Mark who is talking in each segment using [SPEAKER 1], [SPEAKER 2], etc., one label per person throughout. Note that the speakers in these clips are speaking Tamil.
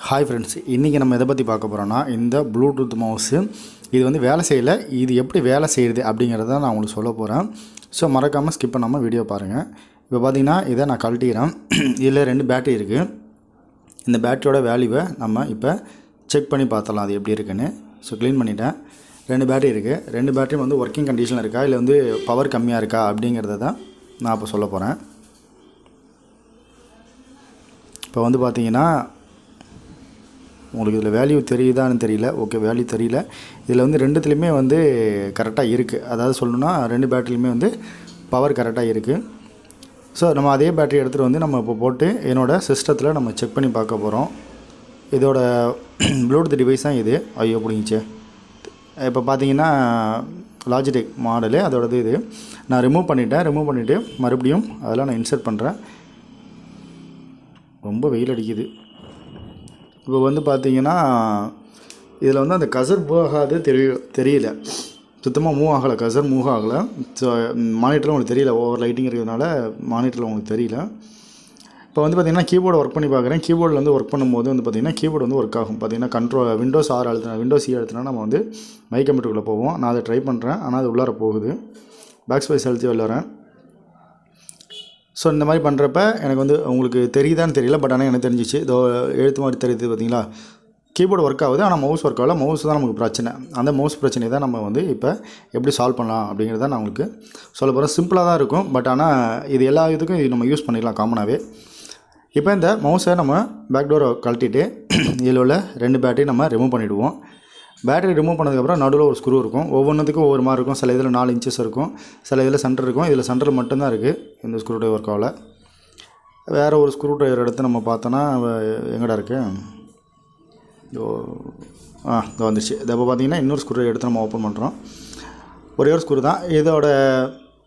[SPEAKER 1] ஹாய் ஃப்ரெண்ட்ஸ், இன்றைக்கி நம்ம எதை பற்றி பார்க்க போகிறோன்னா இந்த ப்ளூடூத் மவுஸு இது வந்து வேலை செய்யலை. இது எப்படி வேலை செய்யுது அப்படிங்கிறத நான் உங்களுக்கு சொல்ல போகிறேன். ஸோ மறக்காமல் ஸ்கிப் பண்ணாமல் வீடியோ பாருங்கள். இப்போ பார்த்தீங்கன்னா இதை நான் கழட்டிக்கிறேன். இதில் 2 பேட்டரி இருக்குது. இந்த பேட்டரியோட வேல்யூவை நம்ம இப்போ செக் பண்ணி பார்த்தலாம் அது எப்படி இருக்குன்னு. ஸோ க்ளீன் பண்ணிவிட்டேன். 2 பேட்டரி இருக்குது. 2 பேட்டரியும் வந்து ஒர்க்கிங் கண்டிஷனில் இருக்கா இல்லை வந்து பவர் கம்மியாக இருக்கா அப்படிங்கிறத தான் நான் இப்போ சொல்ல போகிறேன். இப்போ வந்து பார்த்தீங்கன்னா உங்களுக்கு இதில் வேல்யூ தெரியுதான்னு தெரியல. ஓகே, வேல்யூ தெரியல. இதில் வந்து 2த்துலேயுமே வந்து கரெக்டாக இருக்குது. அதாவது சொல்லணுன்னா 2 பேட்டரியுமே வந்து பவர் கரெக்டாக இருக்குது. ஸோ நம்ம அதே பேட்டரி எடுத்துகிட்டு வந்து நம்ம இப்போ போட்டு என்னோடய சிஸ்டத்தில் நம்ம செக் பண்ணி பார்க்க போகிறோம். இதோட ப்ளூடூத் டிவைஸ் தான் இது. ஐயோ பிடிங்கிச்சு. இப்போ பார்த்தீங்கன்னா லாஜிடெக் மாடலு அதோடது இது. நான் ரிமூவ் பண்ணிவிட்டு மறுபடியும் அதெல்லாம் நான் இன்சர்ட் பண்ணுறேன். ரொம்ப வெயில் அடிக்குது. இப்போ வந்து பார்த்தீங்கன்னா இதில் வந்து அந்த கசர் மூவ் ஆகாது தெரியல. சுத்தமாக மூவ் ஆகலை. கசர் மூவ் ஆகலை. ஸோ மானிட்டரில் உங்களுக்கு தெரியல. ஓவர் லைட்டிங் இருக்கிறதுனால மானிட்டரில் உங்களுக்கு தெரியல. இப்போ வந்து பார்த்திங்கன்னா கீபோர்டு ஒர்க் பண்ணி பார்க்குறேன். கீபோர்டில் வந்து ஒர்க் பண்ணும்போது வந்து பார்த்திங்கன்னா கீபோர்டு வந்து ஒர்க் ஆகும். பார்த்திங்கன்னா விண்டோஸ் R அழுத்தினா விண்டோஸ் C அழுத்தினா நம்ம வந்து மை கம்ப்யூட்டருக்குள்ளே போவோம். நான் அதை ட்ரை பண்ணுறேன். ஆனால் அது உள்ளார போகுது. பேக் ஸ்பேஸ் அழுத்தி வரேன். ஸோ இந்த மாதிரி பண்ணுறப்ப எனக்கு வந்து உங்களுக்கு தெரியுதான்னு தெரியல. பட் ஆனால் எனக்கு தெரிஞ்சிச்சு. இதோ எழுத்து மாதிரி தெரியுது பார்த்தீங்களா. கீபோர்டு ஒர்க் ஆகுது, ஆனால் மவுஸ் ஒர்க் ஆகல. மவுஸ் தான் நமக்கு பிரச்சனை. அந்த மவுஸ் பிரச்சனையை தான் நம்ம வந்து இப்போ எப்படி சால்வ் பண்ணலாம் அப்படிங்கிறத நான் உங்களுக்கு சொல்ல போகிறேன். சிம்பிளாக தான் இருக்கும். பட் ஆனால் இது எல்லா இதுக்கும் இது நம்ம யூஸ் பண்ணிக்கலாம் காமனாகவே. இப்போ இந்த மவுஸை நம்ம பேக் டோரை கழட்டிட்டு இதில் உள்ள 2 பேட்டரி நம்ம ரிமூவ் பண்ணிவிடுவோம். பேட்டரி ரிமூவ் பண்ணதுக்கப்புறம் நடுவில் ஒரு ஸ்க்ரூ இருக்கும். ஒவ்வொன்றுத்துக்கும் ஒவ்வொரு மாதிரி இருக்கும். சில இதில் 4 இன்ச்சஸ் இருக்கும், சில இதில் சென்டர் இருக்கும். இதில் சென்டர் மட்டும்தான் இருக்குது. இந்த ஸ்க்ரூ ட்ரைவர் ஒர்க் ஆகல. வேறு ஒரு ஸ்க்ரூ ட்ரைவர் எடுத்து நம்ம பார்த்தோன்னா எங்கடா இருக்குது? இதோ வந்துடுச்சு. இதை இப்போ பார்த்தீங்கன்னா இன்னொரு ஸ்க்ரூ ட்ரைவர் எடுத்து நம்ம ஓப்பன் பண்ணுறோம். ஒரே ஒரு ஸ்க்ரூ தான். இதோட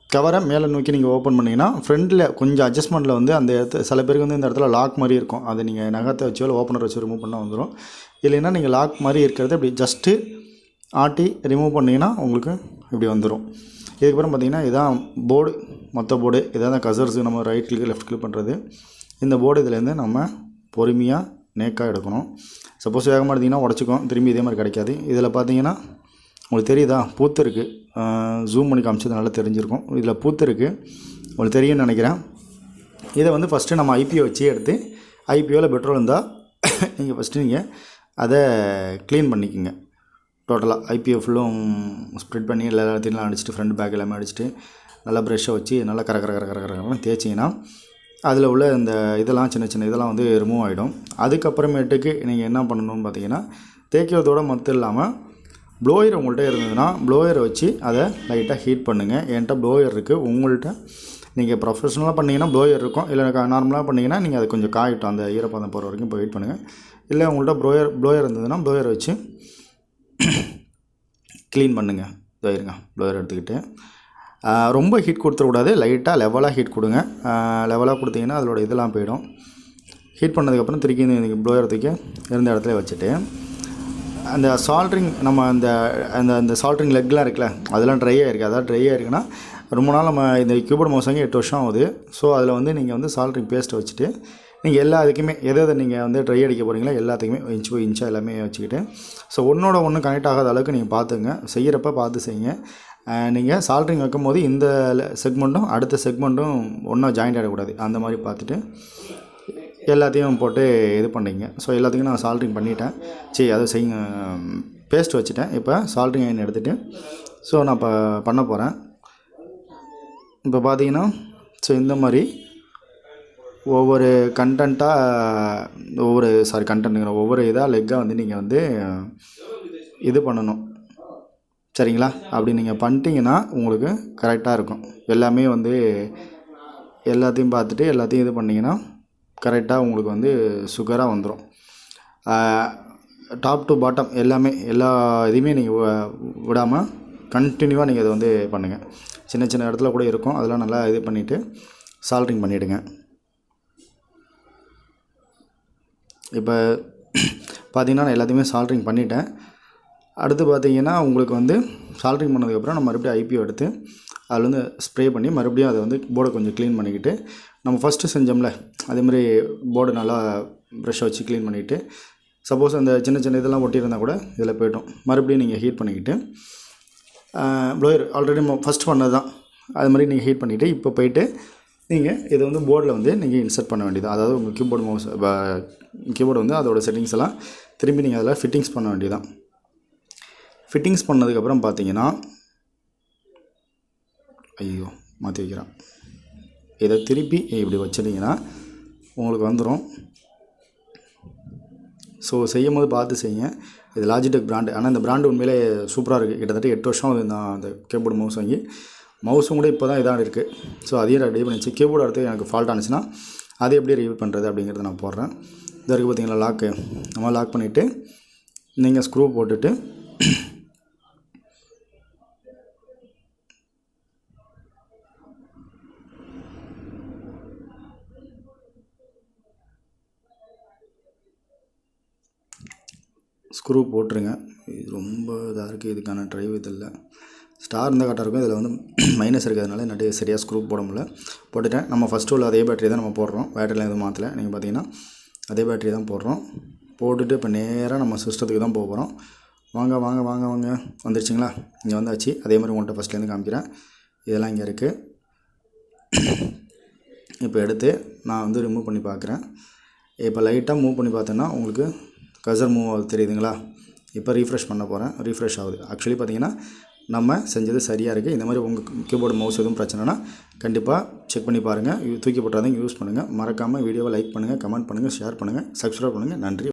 [SPEAKER 1] கவரை மேலே நோக்கி நீங்கள் ஓப்பன் பண்ணிங்கன்னா ஃப்ரண்டில் கொஞ்சம் அட்ஜஸ்ட்மெண்ட்டில் வந்து அந்த சில பேருக்கு வந்து இந்த இடத்துல லாக் மாதிரி இருக்கும். அதை நீங்கள் நகத்தை வச்சோ இல்லை ஓப்பனர் வச்சு ரிமூவ் பண்ணால் வந்துடும். இல்லைன்னா நீங்கள் லாக் மாதிரி இருக்கிறத இப்படி ஜஸ்ட்டு ஆட்டி ரிமூவ் பண்ணிங்கன்னா உங்களுக்கு இப்படி வந்துடும். இதுக்கப்புறம் பார்த்திங்கன்னா இதான் போர்டு, மொத்த போர்டு. இதான் கசர்ஸு நம்ம ரைட் கிளிக் லெஃப்ட் கிளிக் பண்ணுறது. இந்த போர்டு இதுலேருந்து நம்ம பொறுமையாக நேக்காக எடுக்கணும். சப்போஸ் வேகமாக எடுத்திங்கன்னா உடச்சிக்கும், திரும்பி இதே மாதிரி கிடைக்காது. இதில் பார்த்தீங்கன்னா உங்களுக்கு தெரியுதா, பூத்து இருக்குது. ஜூம் பண்ணி காமிச்சது நல்லா தெரிஞ்சிருக்கும். இதில் பூத்து இருக்குது, உங்களுக்கு தெரியும்னு நினைக்கிறேன். இதை வந்து ஃபஸ்ட்டு நம்ம ஐபிஓ வச்சு எடுத்து, ஐபிஓவில் பெட்ரோல் இருந்தால் நீங்கள் ஃபஸ்ட்டு நீங்கள் அதை க்ளீன் பண்ணிக்கோங்க. டோட்டலாக ஐபிஓ ஃபுல்லும் ஸ்ப்ரெட் பண்ணி எல்லாத்தையும் அடிச்சுட்டு ஃப்ரண்ட் பேக் எல்லாமே அடிச்சுட்டு நல்லா ப்ரெஷ்ஷை வச்சு நல்லா கரகரன்னு தேய்ச்சிங்கன்னா அதில் உள்ள இந்த இதெல்லாம் சின்ன சின்ன இதெல்லாம் வந்து ரிமூவ் ஆகிடும். அதுக்கப்புறமேட்டுக்கு நீங்கள் என்ன பண்ணணும்னு பார்த்தீங்கன்னா தேய்க்கிறதோடு மட்டும் இல்லாமல் ப்ளோயர் உங்கள்கிட்ட இருந்ததுன்னா ப்ளோயரை வச்சு அதை லைட்டாக ஹீட் பண்ணுங்கள். என்கிட்ட ப்ளோயர் இருக்குது. உங்கள்கிட்ட நீங்கள் ப்ரொஃபஷ்னலாக பண்ணிங்கன்னா ப்ளோயர் இருக்கும். இல்லை நார்மலாக பண்ணிங்கன்னா நீங்கள் அதை கொஞ்சம் காயட்டும், அந்த ஈரப்பதம் போகிற வரைக்கும் போய் வெயிட் பண்ணுங்கள். இல்லை உங்கள்கிட்ட ப்ளோயர் இருந்ததுன்னா ப்ளோயரை வச்சு க்ளீன் பண்ணுங்கள். இருங்க, ப்ளோயர் எடுத்துக்கிட்டு ரொம்ப ஹீட் கொடுத்துடக்கூடாது. லைட்டாக லெவலாக ஹீட் கொடுங்க. லெவலாக கொடுத்தீங்கன்னா அதோட இதெல்லாம் போயிடும். ஹீட் பண்ணதுக்கப்புறம் திருக்கி இந்த ப்ளோயர் தூக்கி இருந்த இடத்துல வச்சுட்டு அந்த சால்ட்ரிங் நம்ம அந்த அந்த சால்ட்ரிங் லெக்லாம் இருக்குல்ல, அதெல்லாம் ட்ரை ஆகிருக்கு. அதாவது ட்ரை ஆகிருக்குன்னா ரொம்ப நாள் நம்ம இந்த கீபோர்டு மவுஸ் வாங்கி 8 வருஷம் ஆகுது. ஸோ அதில் வந்து நீங்கள் வந்து சால்ட்ரிங் பேஸ்ட்டை வச்சுட்டு நீங்கள் எல்லா இதுக்குமே எதை நீங்கள் வந்து ட்ரை அடிக்க போகிறீங்களோ எல்லாத்துக்குமே இன்ச் பை இன்ச்சாக எல்லாமே வச்சுக்கிட்டு ஸோ ஒன்றோட ஒன்று கனெக்ட் ஆகாத அளவுக்கு நீங்கள் பார்த்துங்க. செய்கிறப்ப பார்த்து செய்யுங்க. நீங்கள் சால்ட்ரிங் வைக்கும் போது இந்த செக்மெண்ட்டும் அடுத்த செக்மெண்ட்டும் ஒன்றா ஜாயிண்ட் ஆகிடக்கூடாது. அந்த மாதிரி பார்த்துட்டு எல்லாத்தையும் போட்டு இது பண்ணிங்க. ஸோ எல்லாத்துக்கும் நான் சால்ட்ரிங் பண்ணிட்டேன். அதை செய்யுங்க. பேஸ்ட் வச்சுட்டேன். இப்போ சால்ட்ரிங் அயன் எடுத்துகிட்டு ஸோ நான் இப்போ பண்ண போகிறேன். இப்போ பார்த்தீங்கன்னா ஸோ இந்த மாதிரி ஒவ்வொரு ஒவ்வொரு இதாக லெக்காக வந்து நீங்கள் வந்து இது பண்ணணும். சரிங்களா? அப்படி நீங்கள் பண்ணிட்டீங்கன்னா உங்களுக்கு கரெக்டாக இருக்கும். எல்லாமே வந்து எல்லாத்தையும் பார்த்துட்டு எல்லாத்தையும் இது பண்ணிங்கன்னா கரெக்டாக உங்களுக்கு வந்து சுகராக வந்துடும். டாப் டு பாட்டம் எல்லாமே எல்லா இதையுமே நீங்கள் விடாமல் கண்டினியூவாக நீங்கள் இதை வந்து பண்ணுங்கள். சின்ன சின்ன இடத்துல கூட இருக்கும், அதெல்லாம் நல்லா இது பண்ணிவிட்டு சால்ட்ரிங் பண்ணிவிடுங்க. இப்போ பார்த்திங்கன்னா நான் எல்லாத்தையுமே சால்ட்ரிங் பண்ணிட்டேன். அடுத்து பார்த்திங்கன்னா உங்களுக்கு வந்து சால்ட்ரிங் பண்ணதுக்கப்புறம் நம்ம மறுபடியும் ஐபிஓ எடுத்து அதில் வந்து ஸ்ப்ரே பண்ணி மறுபடியும் அதை வந்து போர்டை கொஞ்சம் க்ளீன் பண்ணிக்கிட்டு நம்ம ஃபஸ்ட்டு செஞ்சோம்ல அதேமாதிரி போர்டு நல்லா ப்ரெஷ்ஷை வச்சு க்ளீன் பண்ணிவிட்டு சப்போஸ் அந்த சின்ன சின்ன இதெல்லாம் ஒட்டியிருந்தால் கூட இதில் போய்ட்டோம். மறுபடியும் நீங்கள் ஹீட் பண்ணிக்கிட்டு ப்ளோயர் ஆல்ரெடி ஃபஸ்ட் பண்ணது தான், அது மாதிரி நீங்கள் ஹீட் பண்ணிவிட்டு இப்போ போய்ட்டு நீங்கள் இதை வந்து போர்டில் வந்து நீங்கள் இன்சர்ட் பண்ண வேண்டியது. அதாவது உங்கள் கீபோர்டு மவுஸ் கீபோர்டு வந்து அதோடய செட்டிங்ஸ் எல்லாம் திரும்பி நீங்கள் அதில் ஃபிட்டிங்ஸ் பண்ண வேண்டியதான். ஃபிட்டிங்ஸ் பண்ணதுக்கப்புறம் பார்த்தீங்கன்னா மாற்றி வைக்கிறேன். இதை திருப்பி இப்படி வச்சிட்டிங்கன்னா உங்களுக்கு வந்துடும். ஸோ செய்யும் போது பார்த்து செய்யுங்க. இது லாஜிடெக் பிராண்டு. ஆனால் இந்த பிராண்டு உண்மையிலே சூப்பராக இருக்குது. கிட்டத்தட்ட 8 வருஷம் ஆகுது நான் அந்த கீபோர்டு மவுஸ் வாங்கி. மவுஸும் கூட இப்போ தான் இதாக இருக்குது. ஸோ அதையும் ரெடி பண்ணிச்சு. கீபோர்டு அடுத்து எனக்கு ஃபால்ட் ஆனிச்சுன்னா அதை எப்படி ரிவ்யூ பண்ணுறது அப்படிங்கிறத நான் போடுறேன். இது இருக்குது பார்த்தீங்களா லாக்கு. நம்ம லாக் பண்ணிவிட்டு நீங்கள் ஸ்க்ரூ போட்டுட்டு ஸ்க்ரூ போட்டுருங்க. இது ரொம்ப இதாக இருக்குது. இதுக்கான ட்ரைவ் இது இல்லை. ஸ்டார் இருந்தால் கரெக்டாக இருக்கும். இதில் வந்து மைனஸ் இருக்கிறதுனால என்னட்டு சரியாக ஸ்க்ரூ போட முடியல. போட்டுட்டேன். நம்ம ஃபஸ்ட்டு உள்ள அதே பேட்டரி தான் நம்ம போடுறோம். பேட்டரியில் எதுவும் மாற்றலை. நீங்கள் பார்த்தீங்கன்னா அதே பேட்டரி தான் போடுறோம். போட்டுட்டு இப்போ நேராக நம்ம சிஸ்டத்துக்கு தான் போக போகிறோம். வாங்க வாங்க வாங்க வாங்க வந்துருச்சுங்களா? இங்கே வந்தாச்சு. அதே மாதிரி உங்கள்கிட்ட ஃபஸ்ட்லேருந்து காமிக்கிறேன். இதெல்லாம் இங்கே இருக்குது. இப்போ எடுத்து நான் வந்து ரிமூவ் பண்ணி பார்க்குறேன். இப்போ லைட்டாக மூவ் பண்ணி பார்த்தோன்னா உங்களுக்கு கர்சர் மூவ் ஆகுது தெரியுதுங்களா? இப்போ ரீஃப்ரெஷ் பண்ண போகிறேன். ரீஃப்ரெஷ் ஆகுது. ஆக்சுவலி பார்த்தீங்கன்னா நம்ம செஞ்சது சரியாக இருக்குது. இந்த மாதிரி உங்கள் கீபோர்டு மவுஸ் எதுவும் பிரச்சனைனா கண்டிப்பாக செக் பண்ணி பாருங்கள். தூக்கி போட்டாதான் யூஸ் பண்ணுங்கள். மறக்காமல் வீடியோவை லைக் பண்ணுங்கள், கமெண்ட் பண்ணுங்கள், ஷேர் பண்ணுங்கள், சப்ஸ்கிரைப் பண்ணுங்கள். நன்றி.